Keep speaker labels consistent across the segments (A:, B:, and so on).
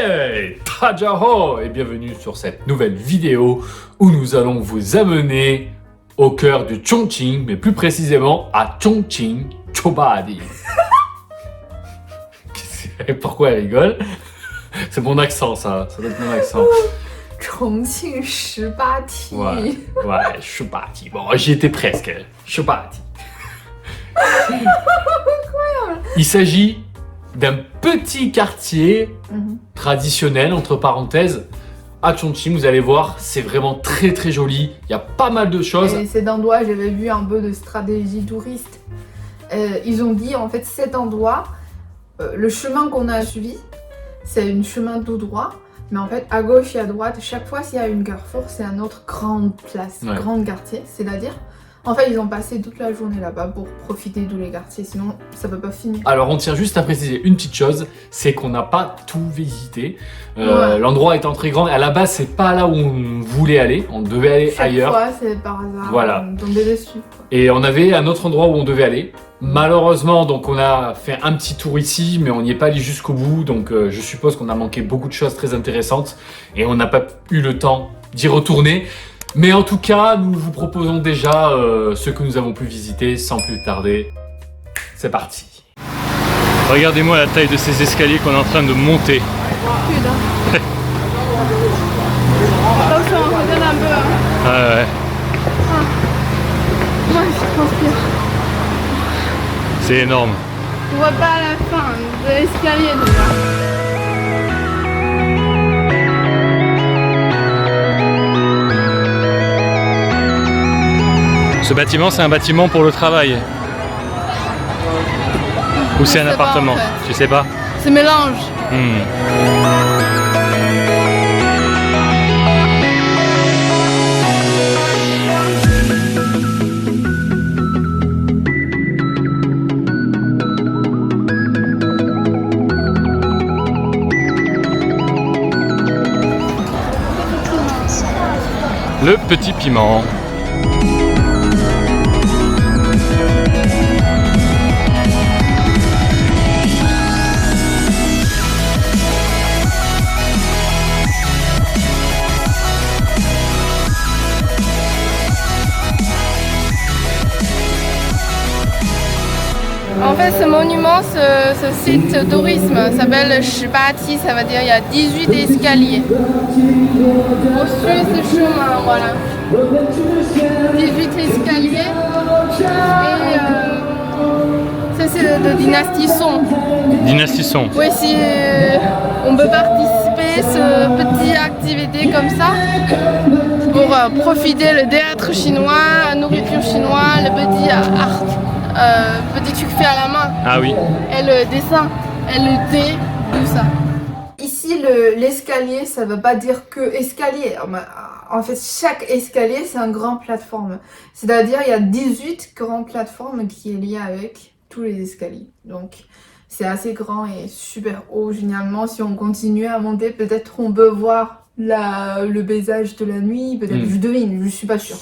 A: Hey, Tajaho et bienvenue sur cette nouvelle vidéo où nous allons vous amener au cœur de Chongqing, mais plus précisément à Chongqing Chobadi. Pourquoi elle rigole? C'est mon accent ça doit être mon accent.
B: 重庆18梯.
A: Ouais, Chobadi. Bon, j'y étais presque. Chobadi. Il s'agit d'un petit quartier traditionnel, entre parenthèses, à Chongqing. Vous allez voir, c'est vraiment très très joli. Il y a pas mal de choses.
B: Et cet endroit, j'avais vu un peu de stratégie touriste. Ils ont dit en fait cet endroit, le chemin qu'on a suivi, c'est un chemin tout droit. Mais en fait, à gauche et à droite, chaque fois s'il y a une carrefour, c'est un autre grande place,
A: Ouais.
B: grand quartier. C'est-à-dire, en fait, ils ont passé toute la journée là-bas pour profiter de tous les quartiers. Sinon, ça peut pas finir.
A: Alors on tient juste à préciser une petite chose, c'est qu'on n'a pas tout visité.
B: Ouais.
A: L'endroit étant très grand, à la base c'est pas là où on voulait aller, on devait aller
B: Chaque
A: ailleurs.
B: fois, c'est par hasard.
A: Voilà.
B: On tombait dessus. Quoi.
A: Et on avait un autre endroit où on devait aller. Malheureusement, donc on a fait un petit tour ici, mais on n'y est pas allé jusqu'au bout. Donc je suppose qu'on a manqué beaucoup de choses très intéressantes et on n'a pas eu le temps d'y retourner. Mais en tout cas, nous vous proposons déjà ce que nous avons pu visiter sans plus tarder. C'est parti. Regardez-moi la taille de ces escaliers qu'on est en train de monter.
B: Putain. Attention, ça donne un peu. Hein.
A: Ouais.
B: Moi, je transpire.
A: C'est énorme.
B: On voit pas la fin de l'escalier déjà.
A: Ce bâtiment, c'est un bâtiment pour le travail. Ou c'est un
B: sais pas,
A: appartement?
B: en fait.
A: Tu sais pas?
B: C'est mélange.
A: Le petit piment.
B: En fait, ce monument, ce site tourisme s'appelle Shibati, ça veut dire il y a 18 escaliers. On suit ce chemin, voilà. 18 escaliers. Et ça, c'est de dynastie Song.
A: Dynastie Song.
B: Oui, si on peut participer à ce petite activité comme ça pour profiter le théâtre chinois, la nourriture chinoise, le petit art. Petit truc fait à la main.
A: Ah oui.
B: Et le dessin, et le thé, tout ça. Ici, l'escalier, ça veut pas dire que escalier. En fait, chaque escalier, c'est une grande plateforme. C'est-à-dire, il y a 18 grandes plateformes qui est liée avec tous les escaliers. Donc, c'est assez grand et super haut. Généralement, si on continue à monter, peut-être on peut voir le paysage de la nuit. Peut-être, je devine, je suis pas sûre.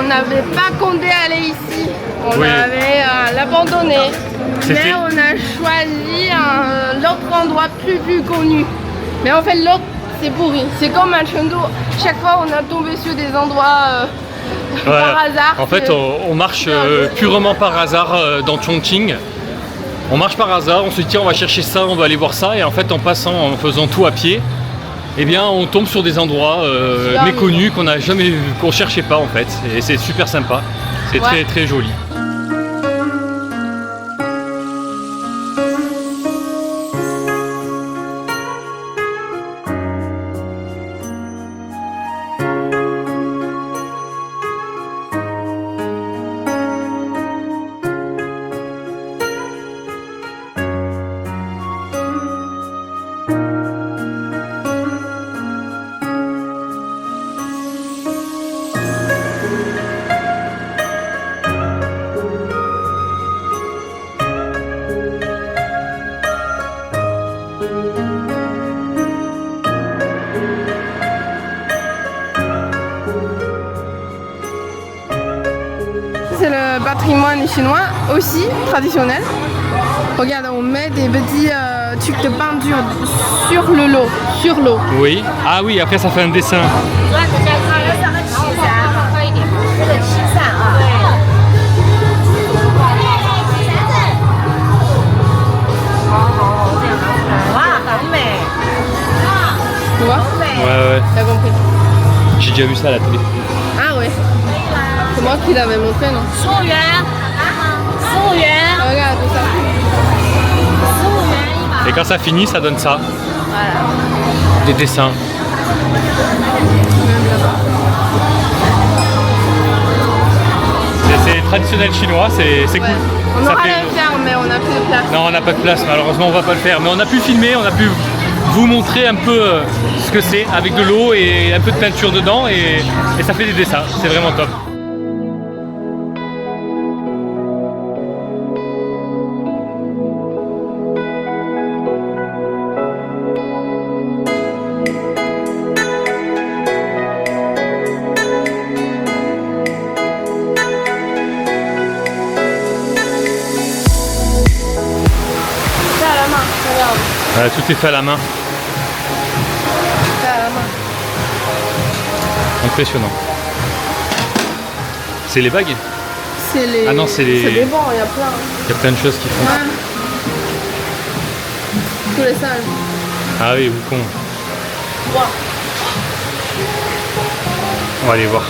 B: On n'avait pas compté aller ici, on avait l'abandonné, mais on a choisi l'autre endroit plus connu. Mais en fait l'autre c'est pourri, c'est comme à Chengdu, chaque fois on a tombé sur des endroits par hasard.
A: En fait on marche purement par hasard dans Chongqing. On marche par hasard, on se dit tiens on va chercher ça, on va aller voir ça et en fait en passant, en faisant tout à pied, eh bien on tombe sur des endroits méconnus qu'on n'a jamais vu, qu'on cherchait pas en fait, et c'est super sympa, c'est très très joli.
B: patrimoine chinois aussi traditionnel. Regarde, on met des petits trucs de peinture sur le lot, sur l'eau.
C: Oui. Ah oui, après ça fait un dessin.
B: Tu vois?
C: Ouais.
B: T'as compris?
C: J'ai déjà vu ça à la télé.
B: Ah ouais. C'est moi qui l'avais montré, non? Regarde tout ça.
C: Et quand ça finit, ça donne ça.
B: Voilà.
C: Des dessins. C'est traditionnel chinois, c'est
B: Ouais.
C: cool.
B: On
C: Ça
B: aurait
C: fait-
B: le faire, mais on n'a plus de place.
C: Non, on n'a pas de place, malheureusement on va pas le faire. Mais on a pu filmer, on a pu vous montrer un peu ce que c'est avec de l'eau et un peu de peinture dedans et ça fait des dessins. C'est vraiment top.
B: Ça à la main, regarde.
C: Tout est fait à la main.
B: Ça à la main.
C: Impressionnant. C'est les bagues.
B: C'est les...
C: Ah non, c'est les-
B: C'est des bancs, il y a plein.
C: Il y a plein de choses qui font.
B: Ouais. Tous les salles.
C: Ah oui, vous con.
B: Wow.
C: On va aller voir.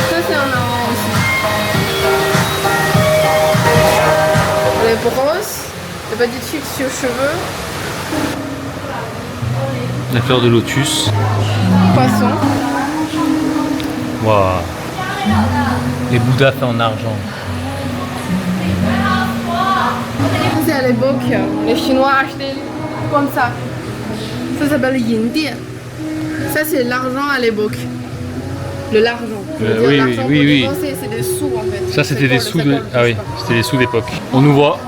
B: Ça c'est en avant aussi. Les brosses, les petits trucs sur cheveux,
C: La fleur de lotus.
B: poissons.
C: Waouh. Les bouddhas faits en argent.
B: C'est à l'époque, les Chinois achetaient comme ça. Ça s'appelle yin dian. Ça c'est l'argent à l'époque. L'argent. Je veux dire,
C: oui,
B: l'argent
C: oui,
B: pour
C: oui.
B: dépenser, c'est des sous en fait.
C: Ça c'était
B: C'est
C: des
B: quoi,
C: sous
B: le
C: de...
B: cinquante,
C: Ah
B: je
C: oui,
B: sais pas.
C: c'était des sous d'époque. On nous voit.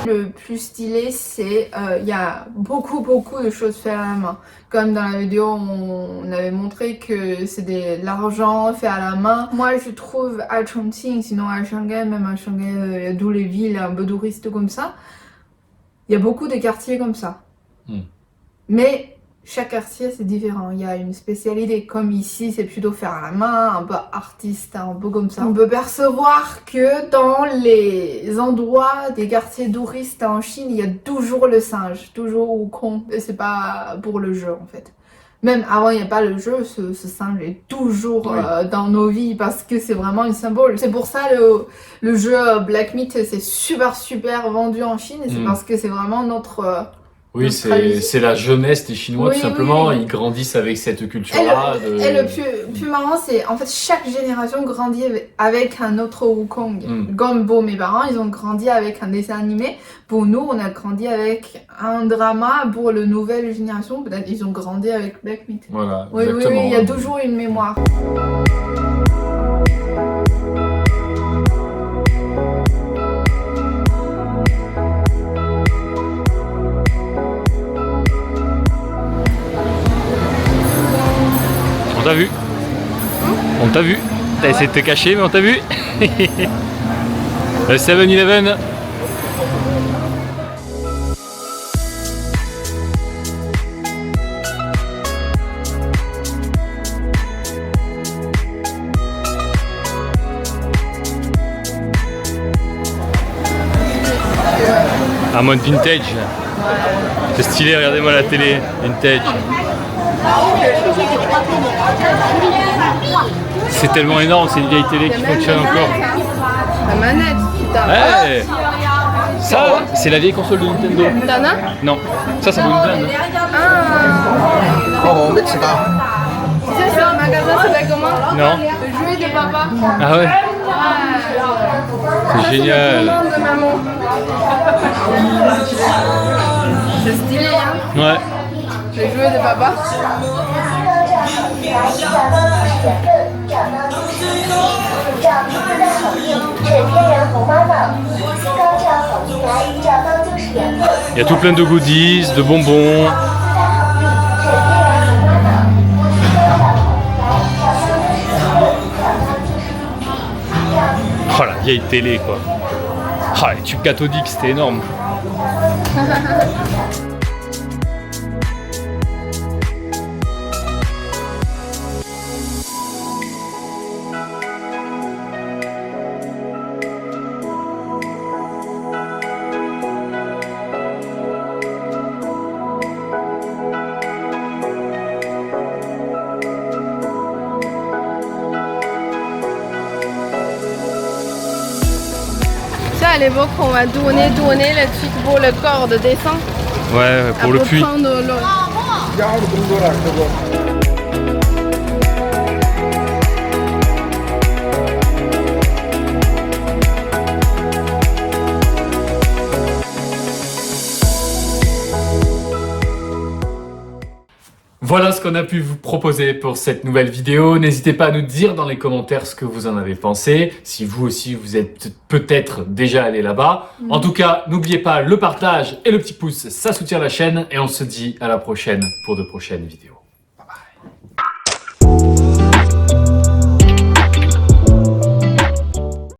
B: Le plus stylé, c'est il y a beaucoup de choses faites à la main. Comme dans la vidéo, on avait montré que c'est de l'argent fait à la main. Moi, je trouve à Chongqing, sinon à Shanghai, même à Shanghai, d'où les villes un peu touristes comme ça, il y a beaucoup de quartiers comme ça. Mais chaque quartier, c'est différent. Il y a une spécialité. Comme ici, c'est plutôt faire à la main, un peu artiste, un peu comme ça. On peut percevoir que dans les endroits des quartiers touristes en Chine, il y a toujours le singe, toujours Wukong. Et c'est pas pour le jeu, en fait. Même avant, il n'y a pas le jeu, ce singe est toujours dans nos vies parce que c'est vraiment un symbole. C'est pour ça le jeu Black Myth, c'est super vendu en Chine. Et c'est parce que c'est vraiment notre...
A: Oui, c'est la jeunesse des Chinois,
B: Oui,
A: tout simplement.
B: oui.
A: Ils grandissent avec cette culture-là.
B: Et le plus marrant, c'est en fait chaque génération grandit avec un autre Wukong. Comme pour mes parents, ils ont grandi avec un dessin animé. Pour nous, on a grandi avec un drama. Pour la nouvelle génération, peut-être ils ont grandi avec Black Myth.
A: Voilà,
B: Oui,
A: exactement.
B: il y a toujours une mémoire.
C: On t'a vu. On t'a vu. T'as essayé de te cacher, mais on t'a vu. Le 7-Eleven. Un mode vintage. C'est stylé, regardez-moi la télé. Vintage. C'est tellement énorme, c'est une vieille télé qui fonctionne encore.
B: La manette, putain.
C: Ouais. Ça, c'est la vieille console de Nintendo.
B: T'en as?
C: Non, ça vaut une blinde.
B: Ah. Ça, c'est un magasin, ça s'appelle comment?
C: Non.
B: Le jouet de papa.
C: Ah ouais. C'est
B: Le
C: génial.
B: nom de maman. C'est stylé, hein?
C: Ouais.
B: Le jouet de papa.
C: Il y a tout plein de goodies, de bonbons. vieille télé quoi. Ah, les tubes cathodiques, c'était énorme.
B: À l'époque, on va donner le truc pour le corps de descente.
C: Ouais, pour le puits.
B: Prendre l'eau.
A: Voilà ce qu'on a pu vous proposer pour cette nouvelle vidéo. N'hésitez pas à nous dire dans les commentaires ce que vous en avez pensé, si vous aussi vous êtes peut-être déjà allé là-bas. En tout cas, n'oubliez pas le partage et le petit pouce, ça soutient la chaîne et on se dit à la prochaine pour de prochaines vidéos. Bye bye.